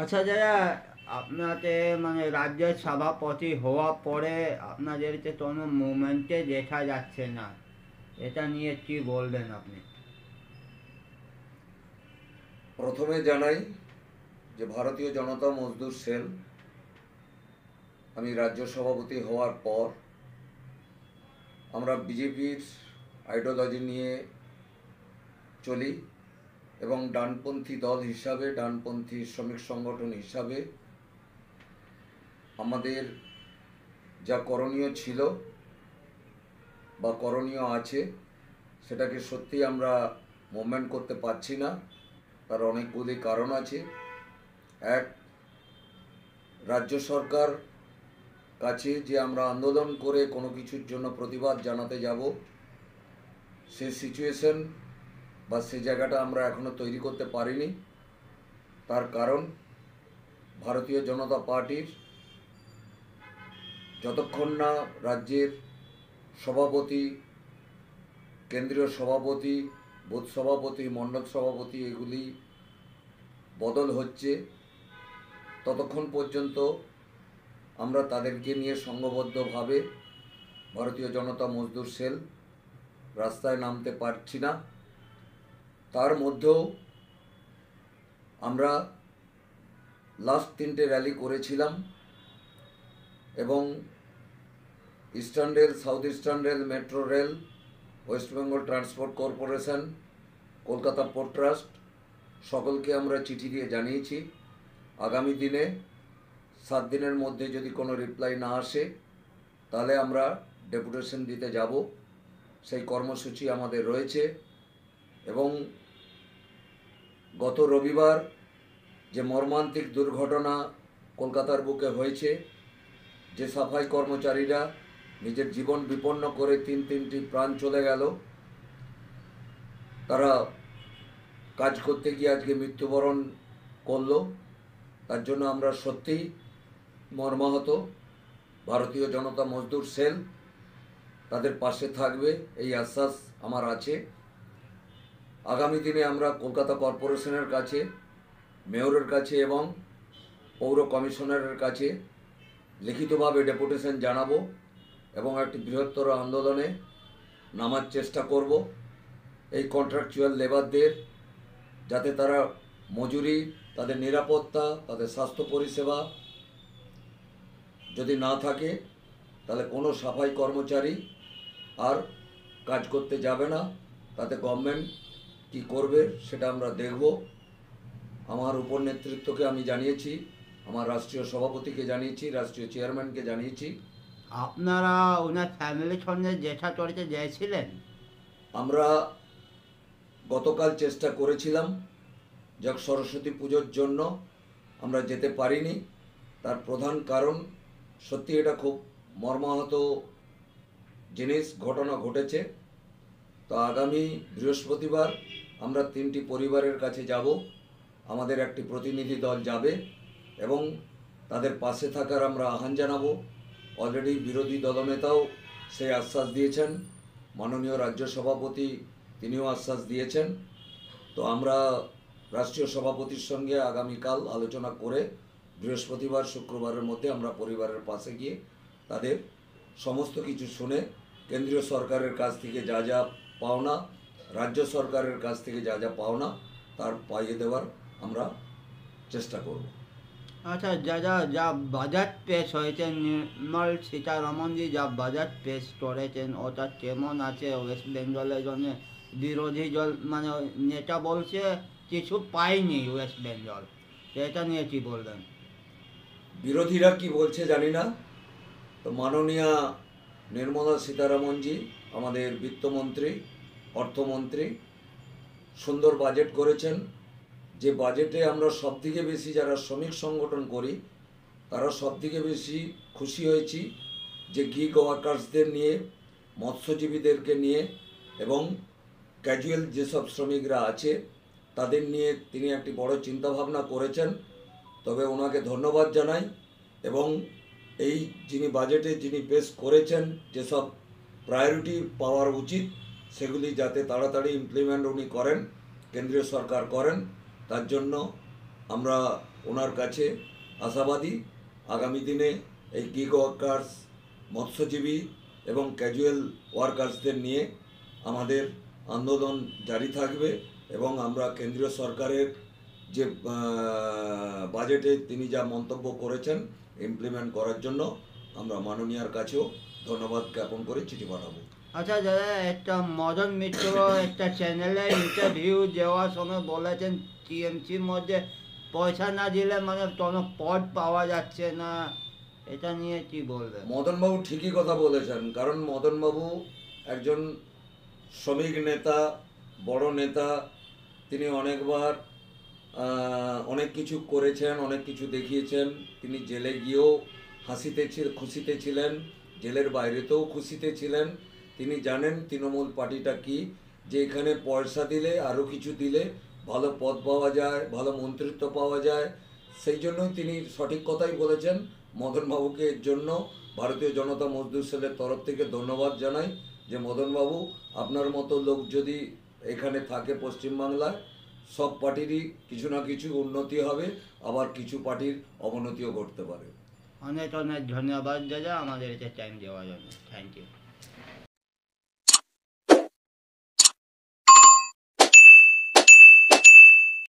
আচ্ছা যারা আপনাদের মানে রাজ্যের সভাপতি হওয়ার পরে আপনাদেরকে কোনো মুভমেন্টে দেখা যাচ্ছে না, এটা নিয়ে কি বলবেন আপনি? প্রথমে জানাই যে ভারতীয় জনতা মজদুর সেল আমি রাজ্য সভাপতি হওয়ার পর আমরা বিজেপির আইডিওলজি নিয়ে চলি এবং ডানপন্থী দল হিসাবে, ডানপন্থী শ্রমিক সংগঠন হিসাবে আমাদের যা করণীয় ছিল বা করণীয় আছে সেটাকে সত্যি আমরা মুভমেন্ট করতে পারছি না। তার অনেকগুলি কারণ আছে। এক, রাজ্য সরকার কাছে যে আমরা আন্দোলন করে কোনো কিছুর জন্য প্রতিবাদ জানাতে যাব, সে সিচুয়েশন বা সে জায়গাটা আমরা এখনো তৈরি করতে পারিনি। তার কারণ ভারতীয় জনতা পার্টির যতক্ষণ না রাজ্যের সভাপতি, কেন্দ্রীয় সভাপতি, বুথ সভাপতি, মণ্ডল সভাপতি এগুলি বদল হচ্ছে, ততক্ষণ পর্যন্ত আমরা তাদেরকে নিয়ে সংঘবদ্ধভাবে ভারতীয় জনতা মজদুর সেল রাস্তায় নামতে পারছি না। তার মধ্যেও আমরা লাস্ট 3টে র্যালি করেছিলাম এবং eastern rail, south eastern rail, metro rail, West Bengal transport corporation, Kolkata port trust সকলকে আমরা চিঠি দিয়ে জানিয়েছি আগামী দিনে 7 দিনের মধ্যে যদি কোনো রিপ্লাই না আসে তাহলে আমরা ডেপুটেশন দিতে যাব। সেই কর্মসূচি আমাদের রয়েছে। এবং গত রবিবার যে মর্মান্তিক দুর্ঘটনা কলকাতার বুকে হয়েছে, যে সাফাই কর্মচারীরা নিজের জীবন বিপন্ন করে তিনটি প্রাণ চলে গেল, তারা কাজ করতে গিয়ে আজকে মৃত্যুবরণ করলো, তার জন্য আমরা সত্যিই মর্মাহত। ভারতীয় জনতা মজদুর সেল তাদের পাশে থাকবে এই আশ্বাস আমার আছে। আগামী দিনে আমরা কলকাতা কর্পোরেশনের কাছে, মেয়রের কাছে এবং পৌর কমিশনারের কাছে লিখিতভাবে ডেপুটেশন জানাবো এবং একটি বৃহত্তর আন্দোলনে নামার চেষ্টা করব। এই কন্ট্রাকচুয়াল লেবারদের যাতে তারা মজুরি, তাদের নিরাপত্তা, তাদের স্বাস্থ্য পরিষেবা যদি না থাকে তাহলে কোনো সাফাই কর্মচারী আর কাজ করতে যাবে না। তাতে গভর্নমেন্ট কী করবে সেটা আমরা দেখব। আমার উপর নেতৃত্বকে আমি জানিয়েছি, আমার রাষ্ট্রীয় সভাপতিকে জানিয়েছি, রাষ্ট্রীয় চেয়ারম্যানকে জানিয়েছি। আপনারা ওনার ফ্যামিলির সঙ্গে দেখা করতে গিয়েছিলেন? আমরা গতকাল চেষ্টা করেছিলাম, যাক সরস্বতী পুজোর জন্য আমরা যেতে পারিনি। তার প্রধান কারণ সত্যি এটা খুব মর্মাহত জিনিস, ঘটনা ঘটেছে। তো আগামী বৃহস্পতিবার আমরা 3টি পরিবারের কাছে যাব, আমাদের একটি প্রতিনিধি দল যাবে এবং তাদের পাশে থাকার আমরা আহ্বান জানাবো। অলরেডি বিরোধী দলনেতাও সেই আশ্বাস দিয়েছেন, মাননীয় রাজ্য সভাপতি তিনিও আশ্বাস দিয়েছেন। তো আমরা রাষ্ট্রীয় সভাপতির সঙ্গে আগামীকাল আলোচনা করে বৃহস্পতিবার শুক্রবারের মধ্যে আমরা পরিবারের পাশে গিয়ে তাদের সমস্ত কিছু শুনে কেন্দ্রীয় সরকারের কাছ থেকে যা যা পাওনা, রাজ্য সরকারের কাছ থেকে যা যা পাওনা তার পাইয়ে দেওয়ার আমরা চেষ্টা করব। আচ্ছা, যা বাজেট পেশ হয়েছে, নির্মল সীতারমণজি যা বাজেট পেশ করেছেন ওটা কেমন আছে ওয়েস্ট বেঙ্গলের জন্য? বিরোধী দল মানে নেতা বলছে কিছু পায়নি ওয়েস্ট বেঙ্গল, তো এটা নিয়ে কি বলবেন? বিরোধীরা কি বলছে জানি না। তো মাননীয়া নির্মলা সীতারমণজি আমাদের বিত্তমন্ত্রী, অর্থমন্ত্রী সুন্দর বাজেট করেছেন। যে বাজেটে আমরা সবথেকে বেশি যারা শ্রমিক সংগঠন করি তারা সবথেকে বেশি খুশি হয়েছি যে গিগ ওয়ার্কার্সদের নিয়ে, মৎস্যজীবীদেরকে নিয়ে এবং ক্যাজুয়াল যেসব শ্রমিকরা আছে তাদের নিয়ে তিনি একটি বড় চিন্তাভাবনা করেছেন। তবে ওনাকে ধন্যবাদ জানাই এবং এই যিনি বাজেটে যিনি পেশ করেছেন যেসব প্রায়োরিটি পাওয়ার উচিত সেগুলি যাতে তাড়াতাড়ি ইমপ্লিমেন্ট উনি করেন, কেন্দ্রীয় সরকার করেন, তার জন্য আমরা ওনার কাছে আশাবাদী আগামী দিনে এই গিগ ওয়ার্কার্স, মৎস্যজীবী এবং ক্যাজুয়াল ওয়ার্কার্সদের নিয়ে আমাদের আন্দোলন জারি থাকবে এবং আমরা কেন্দ্রীয় সরকারের যে বাজেটে তিনি যা মন্তব্য করেছেন ইমপ্লিমেন্ট করার জন্য আমরা মাননীয়ার কাছেও ধন্যবাদ জ্ঞাপন করে চিঠি পাঠাবো। আচ্ছা দাদা, একটা মদন মিত্র একটা চ্যানেলে ইন্টারভিউ দেওয়ার সময় বলেছেন টিএমসির মধ্যে পয়সা না দিলে মানে কোনো পদ পাওয়া যাচ্ছে না, এটা নিয়ে কি বলবেন? মদনবাবু ঠিকই কথা বলেছেন, কারণ মদনবাবু একজন শ্রমিক নেতা, বড় নেতা। তিনি অনেকবার অনেক কিছু করেছেন, অনেক কিছু দেখিয়েছেন। তিনি জেলে গিয়েও খুশিতে ছিলেন, জেলের বাইরেতেও খুশিতে ছিলেন। তিনি জানেন তৃণমূল পার্টিটা কি, যে এখানে পয়সা দিলে, আরও কিছু দিলে ভালো পদ পাওয়া যায়, ভালো মন্ত্রিত্ব পাওয়া যায়। সেই জন্যই তিনি সঠিক কথাই বলেছেন। মদনবাবুকে এর জন্য ভারতীয় জনতা মজদুর সেলের তরফ থেকে ধন্যবাদ জানাই, যে মদনবাবু আপনার মতো লোক যদি এখানে থাকে পশ্চিমবাংলায়, সব পার্টিরই কিছু না কিছু উন্নতি হবে, আবার কিছু পার্টির অবনতিও ঘটতে পারে। অনেক অনেক ধন্যবাদ দাদা আমাদের এটা টাইম দেওয়ার জন্য। Thank you.